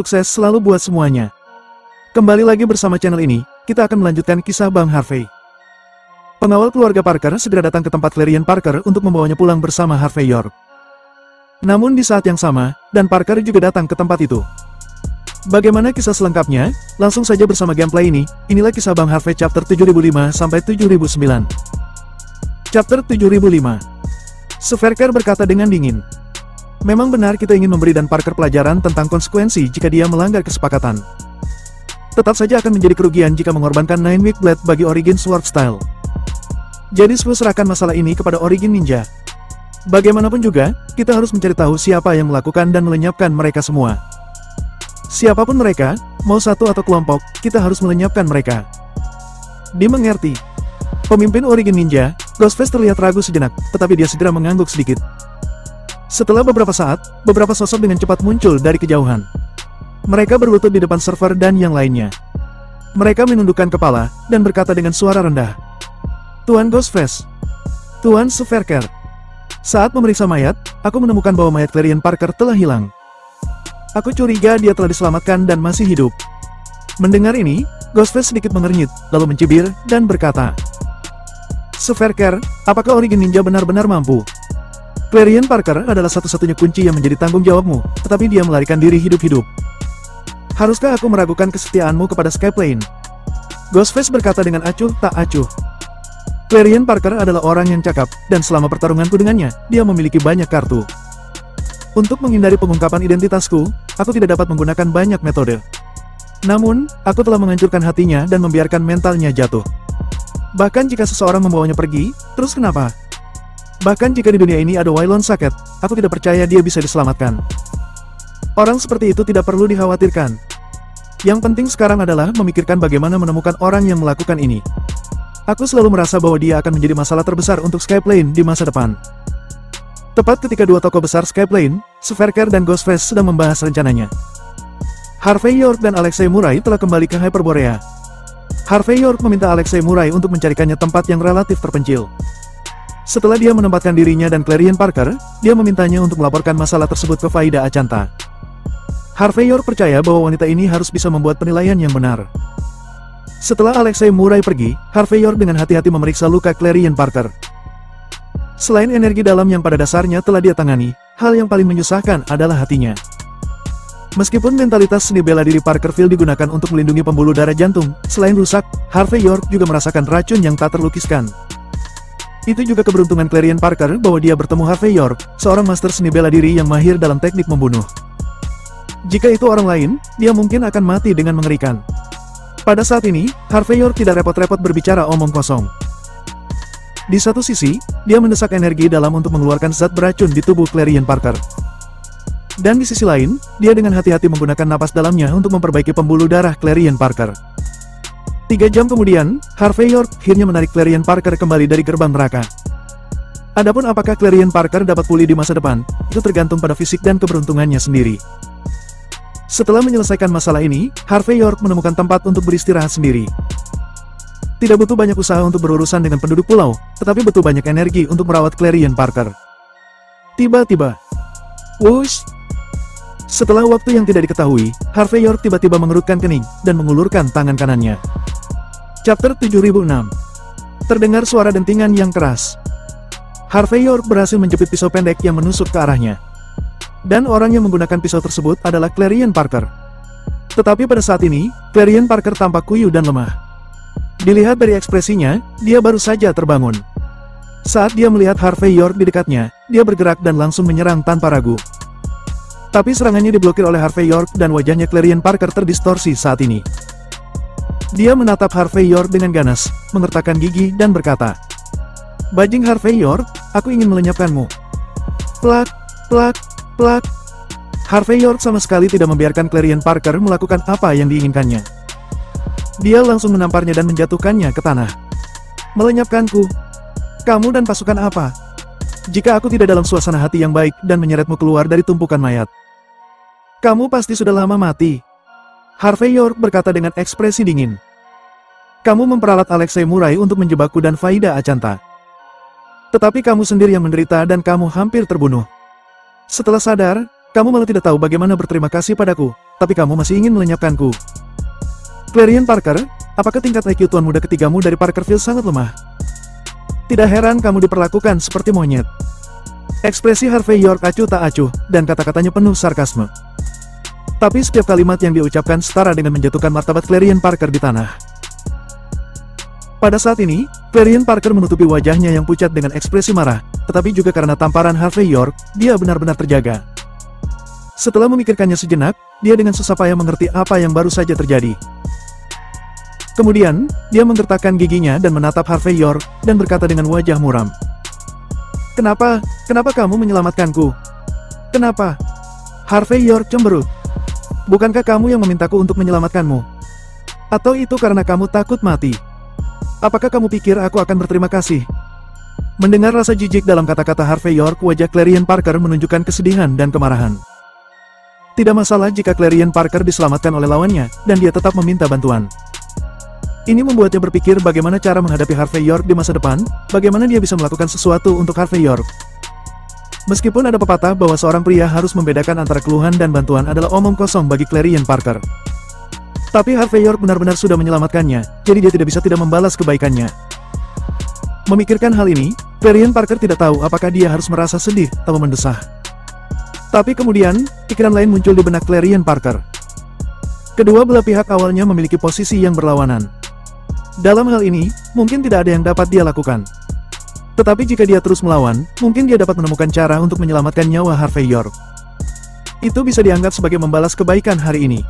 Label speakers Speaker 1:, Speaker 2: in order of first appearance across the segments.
Speaker 1: sukses selalu buat semuanya. Kembali lagi bersama channel ini, kita akan melanjutkan kisah Bang Harvey. Pengawal keluarga Parker segera datang ke tempat Clarion Parker untuk membawanya pulang bersama Harvey York. Namun di saat yang sama, dan Parker juga datang ke tempat itu. Bagaimana kisah selengkapnya? Langsung saja bersama gameplay ini, inilah kisah Bang Harvey chapter 7005 sampai 7009. Chapter 7005. Sverker berkata dengan dingin. Memang benar kita ingin memberi Dan Parker pelajaran tentang konsekuensi jika dia melanggar kesepakatan. Tetap saja akan menjadi kerugian jika mengorbankan Nine Weak Blade bagi Origin Sword Style. Jadi serahkan masalah ini kepada Origin Ninja. Bagaimanapun juga, kita harus mencari tahu siapa yang melakukan dan melenyapkan mereka semua. Siapapun mereka, mau satu atau kelompok, kita harus melenyapkan mereka. Dimengerti. Pemimpin Origin Ninja, Ghostface terlihat ragu sejenak, tetapi dia segera mengangguk sedikit. Setelah beberapa saat, beberapa sosok dengan cepat muncul dari kejauhan. Mereka berlutut di depan server dan yang lainnya. Mereka menundukkan kepala, dan berkata dengan suara rendah. Tuan Ghostface. Tuan Sverker. Saat memeriksa mayat, aku menemukan bahwa mayat Clarion Parker telah hilang. Aku curiga dia telah diselamatkan dan masih hidup. Mendengar ini, Ghostface sedikit mengernyit, lalu mencibir, dan berkata. Sverker, apakah Origin Ninja benar-benar mampu? Clarion Parker adalah satu-satunya kunci yang menjadi tanggung jawabmu, tetapi dia melarikan diri hidup-hidup. Haruskah aku meragukan kesetiaanmu kepada Skyplane? Ghostface berkata dengan acuh tak acuh. Clarion Parker adalah orang yang cakap, dan selama pertarunganku dengannya, dia memiliki banyak kartu. Untuk menghindari pengungkapan identitasku, aku tidak dapat menggunakan banyak metode. Namun, aku telah menghancurkan hatinya dan membiarkan mentalnya jatuh. Bahkan jika seseorang membawanya pergi, terus kenapa? Bahkan jika di dunia ini ada Wylon Saket, aku tidak percaya dia bisa diselamatkan. Orang seperti itu tidak perlu dikhawatirkan. Yang penting sekarang adalah memikirkan bagaimana menemukan orang yang melakukan ini. Aku selalu merasa bahwa dia akan menjadi masalah terbesar untuk Skyplane di masa depan. Tepat ketika dua tokoh besar Skyplane, Sverker dan Ghostface sedang membahas rencananya. Harvey York dan Alexei Murray telah kembali ke Hyperborea. Harvey York meminta Alexei Murray untuk mencarikannya tempat yang relatif terpencil. Setelah dia menempatkan dirinya dan Clarion Parker, dia memintanya untuk melaporkan masalah tersebut ke Faida Achanta. Harvey York percaya bahwa wanita ini harus bisa membuat penilaian yang benar. Setelah Alexei Murray pergi, Harvey York dengan hati-hati memeriksa luka Clarion Parker. Selain energi dalam yang pada dasarnya telah dia tangani, hal yang paling menyusahkan adalah hatinya. Meskipun mentalitas seni bela diri Parkerville digunakan untuk melindungi pembuluh darah jantung, selain rusak, Harvey York juga merasakan racun yang tak terlukiskan. Itu juga keberuntungan Clarion Parker bahwa dia bertemu Harvey York, seorang master seni bela diri yang mahir dalam teknik membunuh. Jika itu orang lain, dia mungkin akan mati dengan mengerikan. Pada saat ini, Harvey York tidak repot-repot berbicara omong kosong. Di satu sisi, dia mendesak energi dalam untuk mengeluarkan zat beracun di tubuh Clarion Parker. Dan di sisi lain, dia dengan hati-hati menggunakan napas dalamnya untuk memperbaiki pembuluh darah Clarion Parker. 3 jam kemudian, Harvey York akhirnya menarik Clarion Parker kembali dari gerbang neraka. Adapun apakah Clarion Parker dapat pulih di masa depan, itu tergantung pada fisik dan keberuntungannya sendiri. Setelah menyelesaikan masalah ini, Harvey York menemukan tempat untuk beristirahat sendiri. Tidak butuh banyak usaha untuk berurusan dengan penduduk pulau, tetapi butuh banyak energi untuk merawat Clarion Parker. Tiba-tiba, whoosh! Setelah waktu yang tidak diketahui, Harvey York tiba-tiba mengerutkan kening, dan mengulurkan tangan kanannya. Chapter 7006. Terdengar suara dentingan yang keras. Harvey York berhasil menjepit pisau pendek yang menusuk ke arahnya. Dan orang yang menggunakan pisau tersebut adalah Clarion Parker. Tetapi pada saat ini, Clarion Parker tampak kuyu dan lemah. Dilihat dari ekspresinya, dia baru saja terbangun. Saat dia melihat Harvey York di dekatnya, dia bergerak dan langsung menyerang tanpa ragu. Tapi serangannya diblokir oleh Harvey York dan wajahnya Clarion Parker terdistorsi saat ini. Dia menatap Harvey York dengan ganas, mengertakkan gigi dan berkata, Bajing Harvey York, aku ingin melenyapkanmu. Plak, plak, plak. Harvey York sama sekali tidak membiarkan Clarion Parker melakukan apa yang diinginkannya. Dia langsung menamparnya dan menjatuhkannya ke tanah. Melenyapkanku? Kamu dan pasukan apa? Jika aku tidak dalam suasana hati yang baik dan menyeretmu keluar dari tumpukan mayat, kamu pasti sudah lama mati. Harvey York berkata dengan ekspresi dingin. Kamu memperalat Alexei Murray untuk menjebakku dan Faida Achanta. Tetapi kamu sendiri yang menderita dan kamu hampir terbunuh. Setelah sadar, kamu malah tidak tahu bagaimana berterima kasih padaku. tapi kamu masih ingin melenyapkanku. Clarion Parker, apakah tingkat IQ tuan muda ketigamu dari Parkerville sangat lemah? Tidak heran kamu diperlakukan seperti monyet. Ekspresi Harvey York acuh tak acuh, dan kata-katanya penuh sarkasme. Tapi setiap kalimat yang dia ucapkan setara dengan menjatuhkan martabat Clarion Parker di tanah. Pada saat ini, Clarion Parker menutupi wajahnya yang pucat dengan ekspresi marah, tetapi juga karena tamparan Harvey York, dia benar-benar terjaga. Setelah memikirkannya sejenak, dia dengan susah payah mengerti apa yang baru saja terjadi. Kemudian, dia menggertakkan giginya dan menatap Harvey York, dan berkata dengan wajah muram. Kenapa kamu menyelamatkanku? Kenapa? Harvey York cemberut. Bukankah kamu yang memintaku untuk menyelamatkanmu? Atau itu karena kamu takut mati? Apakah kamu pikir aku akan berterima kasih? Mendengar rasa jijik dalam kata-kata Harvey York, wajah Clarion Parker menunjukkan kesedihan dan kemarahan. Tidak masalah jika Clarion Parker diselamatkan oleh lawannya, dan dia tetap meminta bantuan. Ini membuatnya berpikir bagaimana cara menghadapi Harvey York di masa depan, bagaimana dia bisa melakukan sesuatu untuk Harvey York. Meskipun ada pepatah bahwa seorang pria harus membedakan antara keluhan dan bantuan adalah omong kosong bagi Clarion Parker. Tapi Harvey York benar-benar sudah menyelamatkannya, jadi dia tidak bisa tidak membalas kebaikannya. Memikirkan hal ini, Clarion Parker tidak tahu apakah dia harus merasa sedih atau mendesah. Tapi kemudian, pikiran lain muncul di benak Clarion Parker. Kedua belah pihak awalnya memiliki posisi yang berlawanan. Dalam hal ini, mungkin tidak ada yang dapat dia lakukan. Tetapi jika dia terus melawan, mungkin dia dapat menemukan cara untuk menyelamatkan nyawa Harvey York. Itu bisa dianggap sebagai membalas kebaikan hari ini.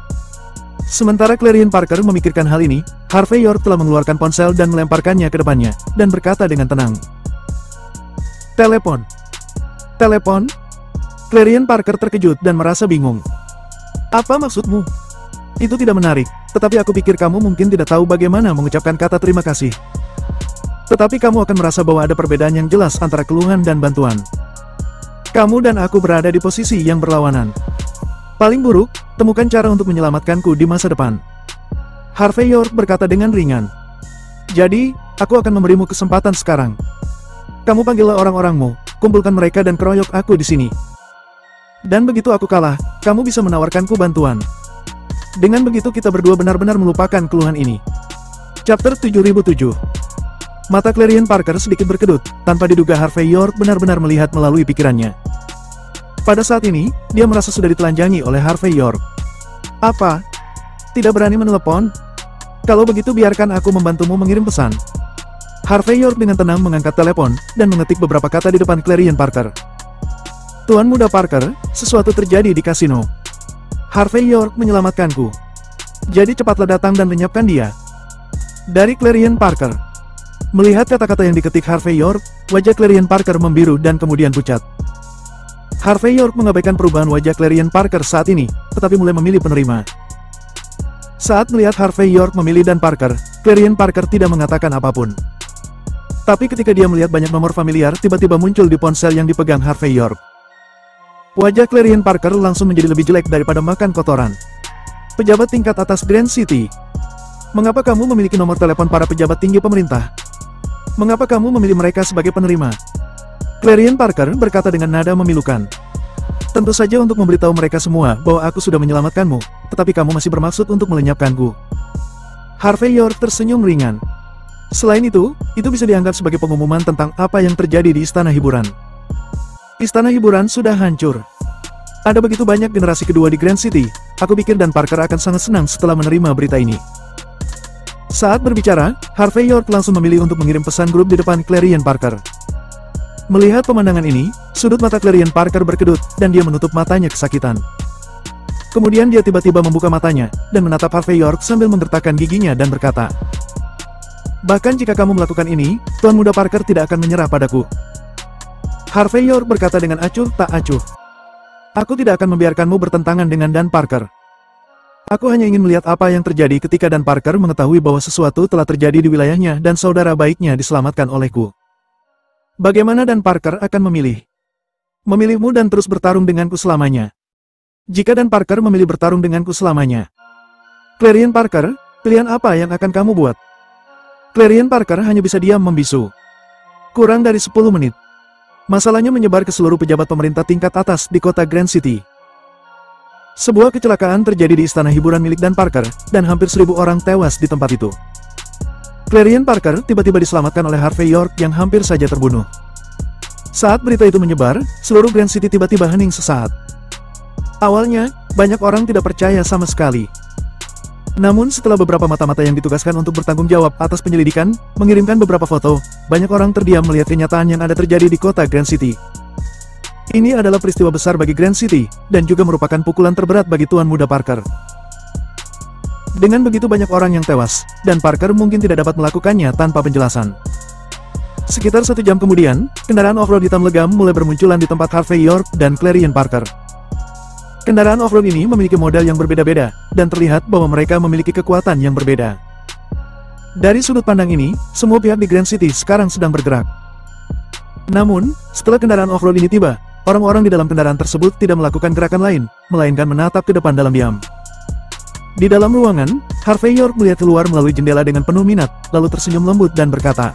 Speaker 1: Sementara Clarion Parker memikirkan hal ini, Harvey York telah mengeluarkan ponsel dan melemparkannya ke depannya, dan berkata dengan tenang. Telepon. Telepon? Clarion Parker terkejut dan merasa bingung. Apa maksudmu? Itu tidak menarik, tetapi aku pikir kamu mungkin tidak tahu bagaimana mengucapkan kata terima kasih. Tetapi kamu akan merasa bahwa ada perbedaan yang jelas antara keluhan dan bantuan. Kamu dan aku berada di posisi yang berlawanan. Paling buruk, temukan cara untuk menyelamatkanku di masa depan. Harvey York berkata dengan ringan. Jadi, aku akan memberimu kesempatan sekarang. Kamu panggillah orang-orangmu, kumpulkan mereka dan keroyok aku di sini. Dan begitu aku kalah, kamu bisa menawarkanku bantuan. Dengan begitu kita berdua benar-benar melupakan keluhan ini. Chapter 7007. Mata Clarion Parker sedikit berkedut, tanpa diduga Harvey York benar-benar melihat melalui pikirannya. Pada saat ini, dia merasa sudah ditelanjangi oleh Harvey York. Apa? Tidak berani menelepon? Kalau begitu biarkan aku membantumu mengirim pesan. Harvey York dengan tenang mengangkat telepon, dan mengetik beberapa kata di depan Clarion Parker. Tuan muda Parker, sesuatu terjadi di kasino. Harvey York menyelamatkanku. Jadi cepatlah datang dan lenyapkan dia. Dari Clarion Parker. Melihat kata-kata yang diketik Harvey York, wajah Clarion Parker membiru dan kemudian pucat. Harvey York mengabaikan perubahan wajah Clarion Parker saat ini, tetapi mulai memilih penerima. Saat melihat Harvey York memilih dan Parker, Clarion Parker tidak mengatakan apapun. Tapi ketika dia melihat banyak nomor familiar tiba-tiba muncul di ponsel yang dipegang Harvey York. Wajah Clarion Parker langsung menjadi lebih jelek daripada makan kotoran. Pejabat tingkat atas Grand City. Mengapa kamu memiliki nomor telepon para pejabat tinggi pemerintah? Mengapa kamu memilih mereka sebagai penerima? Clarion Parker berkata dengan nada memilukan. Tentu saja untuk memberitahu mereka semua bahwa aku sudah menyelamatkanmu, tetapi kamu masih bermaksud untuk melenyapkanku. Harvey York tersenyum ringan. Selain itu bisa dianggap sebagai pengumuman tentang apa yang terjadi di istana hiburan. Istana hiburan sudah hancur. Ada begitu banyak generasi kedua di Grand City, aku pikir dan Parker akan sangat senang setelah menerima berita ini. Saat berbicara, Harvey York langsung memilih untuk mengirim pesan grup di depan Clarion Parker. Melihat pemandangan ini, sudut mata Clarion Parker berkedut, dan dia menutup matanya kesakitan. Kemudian dia tiba-tiba membuka matanya, dan menatap Harvey York sambil menggertakkan giginya dan berkata, bahkan jika kamu melakukan ini, Tuan Muda Parker tidak akan menyerah padaku. Harvey York berkata dengan acuh tak acuh. Aku tidak akan membiarkanmu bertentangan dengan Dan Parker. Aku hanya ingin melihat apa yang terjadi ketika Dan Parker mengetahui bahwa sesuatu telah terjadi di wilayahnya dan saudara baiknya diselamatkan olehku. Bagaimana Dan Parker akan memilih? Memilihmu dan terus bertarung denganku selamanya. Jika Dan Parker memilih bertarung denganku selamanya. Clarion Parker, pilihan apa yang akan kamu buat? Clarion Parker hanya bisa diam membisu. Kurang dari 10 menit. Masalahnya menyebar ke seluruh pejabat pemerintah tingkat atas di kota Grand City. Sebuah kecelakaan terjadi di istana hiburan milik Dan Parker, dan hampir 1000 orang tewas di tempat itu. Clarion Parker tiba-tiba diselamatkan oleh Harvey York yang hampir saja terbunuh. Saat berita itu menyebar, seluruh Grand City tiba-tiba hening sesaat. Awalnya, banyak orang tidak percaya sama sekali. Namun setelah beberapa mata-mata yang ditugaskan untuk bertanggung jawab atas penyelidikan, mengirimkan beberapa foto, banyak orang terdiam melihat kenyataan yang ada terjadi di kota Grand City. Ini adalah peristiwa besar bagi Grand City, dan juga merupakan pukulan terberat bagi Tuan Muda Parker. Dengan begitu banyak orang yang tewas, dan Parker mungkin tidak dapat melakukannya tanpa penjelasan. Sekitar 1 jam kemudian, kendaraan off-road hitam legam mulai bermunculan di tempat Harvey York dan Clarion Parker. Kendaraan off-road ini memiliki model yang berbeda-beda, dan terlihat bahwa mereka memiliki kekuatan yang berbeda. Dari sudut pandang ini, semua pihak di Grand City sekarang sedang bergerak. Namun, setelah kendaraan off-road ini tiba, orang-orang di dalam kendaraan tersebut tidak melakukan gerakan lain, melainkan menatap ke depan dalam diam. Di dalam ruangan, Harvey York melihat keluar melalui jendela dengan penuh minat, lalu tersenyum lembut dan berkata,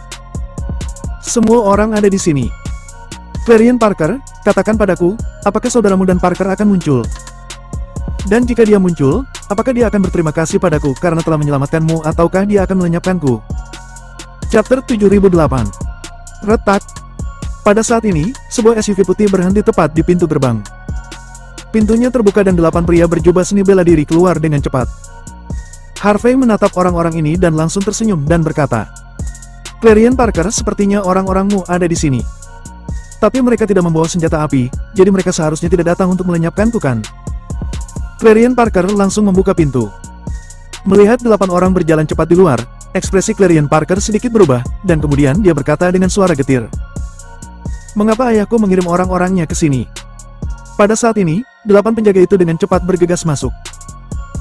Speaker 1: "Semua orang ada di sini. Clarion Parker, katakan padaku, apakah saudaramu Dan Parker akan muncul? Dan jika dia muncul, apakah dia akan berterima kasih padaku karena telah menyelamatkanmu ataukah dia akan melenyapkanku?" Chapter 7008. Retak. Pada saat ini, sebuah SUV putih berhenti tepat di pintu gerbang. Pintunya terbuka dan 8 pria berjubah seni bela diri keluar dengan cepat. Harvey menatap orang-orang ini dan langsung tersenyum dan berkata, "Clarion Parker, sepertinya orang-orangmu ada di sini. Tapi mereka tidak membawa senjata api, jadi mereka seharusnya tidak datang untuk melenyapkanku kan?" Clarion Parker langsung membuka pintu. Melihat 8 orang berjalan cepat di luar, ekspresi Clarion Parker sedikit berubah, dan kemudian dia berkata dengan suara getir, "Mengapa ayahku mengirim orang-orangnya ke sini?" Pada saat ini, 8 penjaga itu dengan cepat bergegas masuk.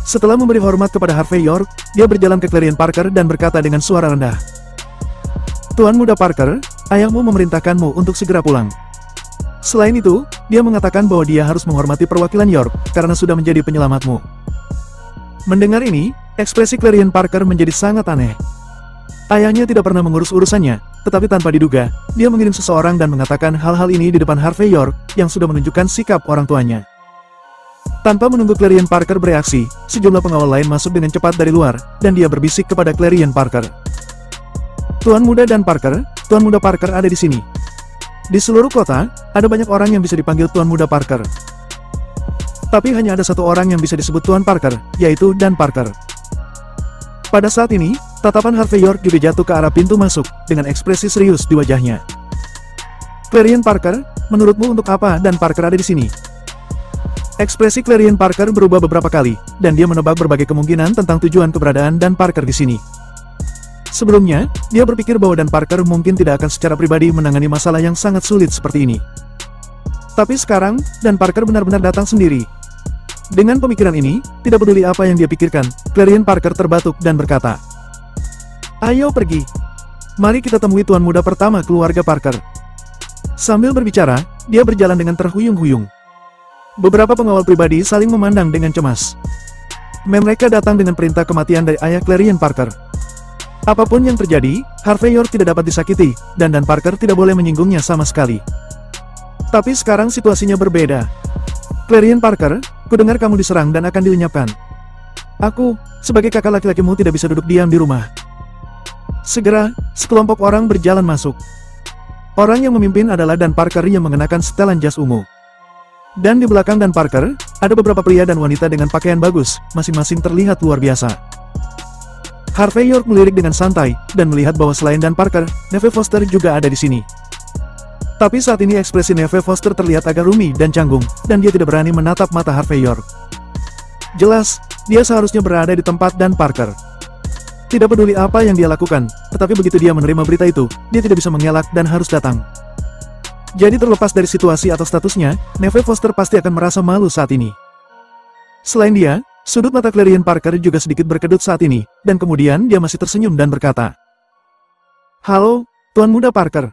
Speaker 1: Setelah memberi hormat kepada Harvey York, dia berjalan ke Clarion Parker dan berkata dengan suara rendah, "Tuan Muda Parker, ayahmu memerintahkanmu untuk segera pulang." Selain itu, dia mengatakan bahwa dia harus menghormati perwakilan York, karena sudah menjadi penyelamatmu. Mendengar ini, ekspresi Clarion Parker menjadi sangat aneh. Ayahnya tidak pernah mengurus urusannya, tetapi tanpa diduga, dia mengirim seseorang dan mengatakan hal-hal ini di depan Harvey York, yang sudah menunjukkan sikap orang tuanya. Tanpa menunggu Clarion Parker bereaksi, sejumlah pengawal lain masuk dengan cepat dari luar, dan dia berbisik kepada Clarion Parker. "Tuan Muda Dan Parker, Tuan Muda Parker ada di sini. Di seluruh kota, ada banyak orang yang bisa dipanggil Tuan Muda Parker. Tapi hanya ada satu orang yang bisa disebut Tuan Parker, yaitu Dan Parker." Pada saat ini, tatapan Harvey York juga jatuh ke arah pintu masuk, dengan ekspresi serius di wajahnya. "Clarion Parker, menurutmu untuk apa Dan Parker ada di sini?" Ekspresi Clarion Parker berubah beberapa kali, dan dia menebak berbagai kemungkinan tentang tujuan keberadaan Dan Parker di sini. Sebelumnya, dia berpikir bahwa Dan Parker mungkin tidak akan secara pribadi menangani masalah yang sangat sulit seperti ini. Tapi sekarang, Dan Parker benar-benar datang sendiri. Dengan pemikiran ini, tidak peduli apa yang dia pikirkan, Clarion Parker terbatuk dan berkata, "Ayo pergi. Mari kita temui tuan muda pertama keluarga Parker." Sambil berbicara, dia berjalan dengan terhuyung-huyung. Beberapa pengawal pribadi saling memandang dengan cemas. Mereka datang dengan perintah kematian dari ayah Clarion Parker. Apapun yang terjadi, Harvey York tidak dapat disakiti, dan Dan Parker tidak boleh menyinggungnya sama sekali. Tapi sekarang situasinya berbeda. "Clarion Parker, kudengar kamu diserang dan akan dilenyapkan. Aku, sebagai kakak laki-lakimu tidak bisa duduk diam di rumah." Segera, sekelompok orang berjalan masuk. Orang yang memimpin adalah Dan Parker yang mengenakan setelan jas ungu. Dan di belakang Dan Parker, ada beberapa pria dan wanita dengan pakaian bagus, masing-masing terlihat luar biasa. Harvey York melirik dengan santai, dan melihat bahwa selain Dan Parker, Neve Foster juga ada di sini. Tapi saat ini ekspresi Neve Foster terlihat agak rumit dan canggung, dan dia tidak berani menatap mata Harvey York. Jelas, dia seharusnya berada di tempat Dan Parker. Tidak peduli apa yang dia lakukan, tetapi begitu dia menerima berita itu, dia tidak bisa mengelak dan harus datang. Jadi terlepas dari situasi atau statusnya, Neve Foster pasti akan merasa malu saat ini. Selain dia, sudut mata Clarion Parker juga sedikit berkedut saat ini, dan kemudian dia masih tersenyum dan berkata, "Halo, Tuan Muda Parker.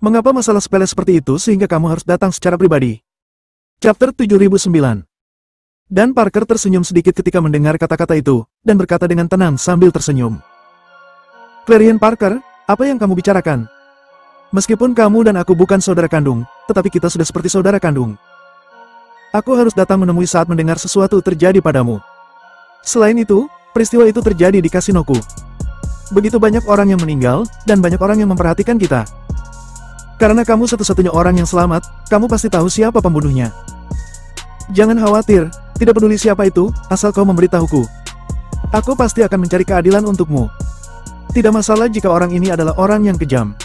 Speaker 1: Mengapa masalah sepele seperti itu sehingga kamu harus datang secara pribadi?" Chapter 7009. Dan Parker tersenyum sedikit ketika mendengar kata-kata itu, dan berkata dengan tenang sambil tersenyum, "Clarion Parker, apa yang kamu bicarakan? Meskipun kamu dan aku bukan saudara kandung, tetapi kita sudah seperti saudara kandung." Aku harus datang menemui saat mendengar sesuatu terjadi padamu. Selain itu, peristiwa itu terjadi di kasinoku. Begitu banyak orang yang meninggal, dan banyak orang yang memperhatikan kita. Karena kamu satu-satunya orang yang selamat, kamu pasti tahu siapa pembunuhnya. Jangan khawatir, tidak peduli siapa itu, asal kau memberitahuku. Aku pasti akan mencari keadilan untukmu. Tidak masalah jika orang ini adalah orang yang kejam.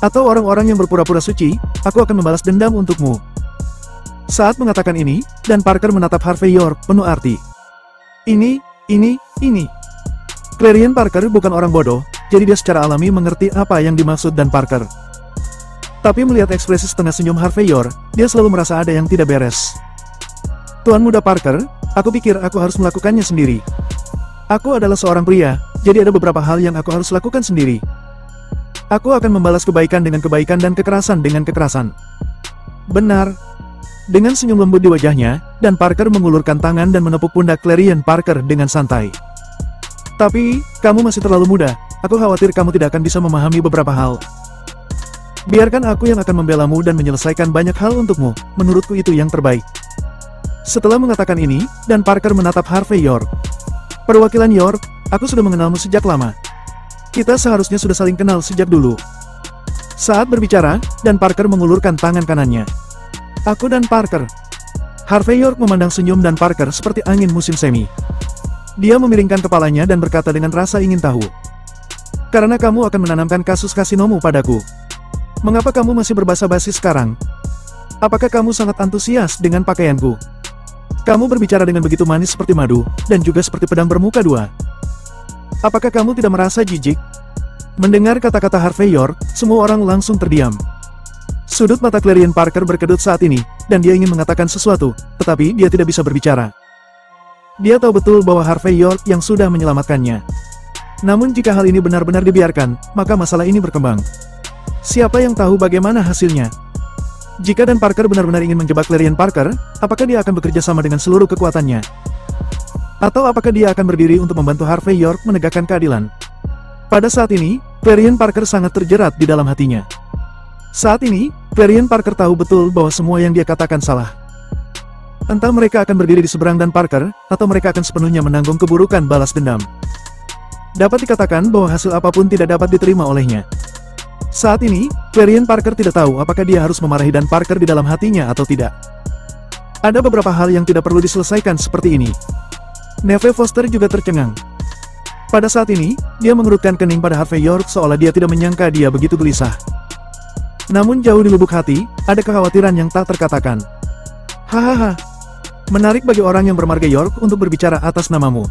Speaker 1: Atau orang-orang yang berpura-pura suci, aku akan membalas dendam untukmu. Saat mengatakan ini, dan Parker menatap Harvey York penuh arti. Ini. Clarion Parker bukan orang bodoh, jadi dia secara alami mengerti apa yang dimaksud dan Parker. Tapi melihat ekspresi setengah senyum Harvey York, dia selalu merasa ada yang tidak beres. Tuan muda Parker, aku pikir aku harus melakukannya sendiri. Aku adalah seorang pria, jadi ada beberapa hal yang aku harus lakukan sendiri. Aku akan membalas kebaikan dengan kebaikan dan kekerasan dengan kekerasan. Benar. Dengan senyum lembut di wajahnya, dan Parker mengulurkan tangan dan menepuk pundak Clarion Parker dengan santai. Tapi, kamu masih terlalu muda, aku khawatir kamu tidak akan bisa memahami beberapa hal. Biarkan aku yang akan membelamu dan menyelesaikan banyak hal untukmu, menurutku itu yang terbaik. Setelah mengatakan ini, dan Parker menatap Harvey York. Perwakilan York, aku sudah mengenalmu sejak lama. Kita seharusnya sudah saling kenal sejak dulu. Saat berbicara, dan Parker mengulurkan tangan kanannya. Aku dan Parker. Harvey York memandang senyum dan Parker seperti angin musim semi. Dia memiringkan kepalanya dan berkata dengan rasa ingin tahu. Karena kamu akan menanamkan kasus kasinomu padaku. Mengapa kamu masih berbasa-basi sekarang? Apakah kamu sangat antusias dengan pakaianku? Kamu berbicara dengan begitu manis seperti madu, dan juga seperti pedang bermuka dua. Apakah kamu tidak merasa jijik? Mendengar kata-kata Harvey York, semua orang langsung terdiam. Sudut mata Clarion Parker berkedut saat ini, dan dia ingin mengatakan sesuatu, tetapi dia tidak bisa berbicara. Dia tahu betul bahwa Harvey York yang sudah menyelamatkannya. Namun jika hal ini benar-benar dibiarkan, maka masalah ini berkembang. Siapa yang tahu bagaimana hasilnya? Jika dan Parker benar-benar ingin menjebak Clarion Parker, apakah dia akan bekerja sama dengan seluruh kekuatannya? Atau apakah dia akan berdiri untuk membantu Harvey York menegakkan keadilan? Pada saat ini, Clarion Parker sangat terjerat di dalam hatinya. Saat ini, Clarion Parker tahu betul bahwa semua yang dia katakan salah. Entah mereka akan berdiri di seberang dan Parker, atau mereka akan sepenuhnya menanggung keburukan balas dendam. Dapat dikatakan bahwa hasil apapun tidak dapat diterima olehnya. Saat ini, Clarion Parker tidak tahu apakah dia harus memarahi dan Parker di dalam hatinya atau tidak. Ada beberapa hal yang tidak perlu diselesaikan seperti ini. Neve Foster juga tercengang. Pada saat ini, dia mengerutkan kening pada Harvey York seolah dia tidak menyangka dia begitu gelisah. Namun jauh di lubuk hati, ada kekhawatiran yang tak terkatakan. Hahaha. Menarik bagi orang yang bermarga York untuk berbicara atas namamu.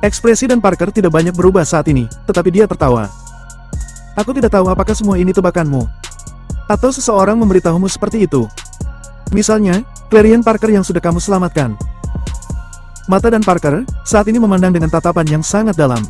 Speaker 1: Ekspresi dan Parker tidak banyak berubah saat ini, tetapi dia tertawa. Aku tidak tahu apakah semua ini tebakanmu. Atau seseorang memberitahumu seperti itu. Misalnya, Clarion Parker yang sudah kamu selamatkan. Mata dan Parker, saat ini memandang dengan tatapan yang sangat dalam.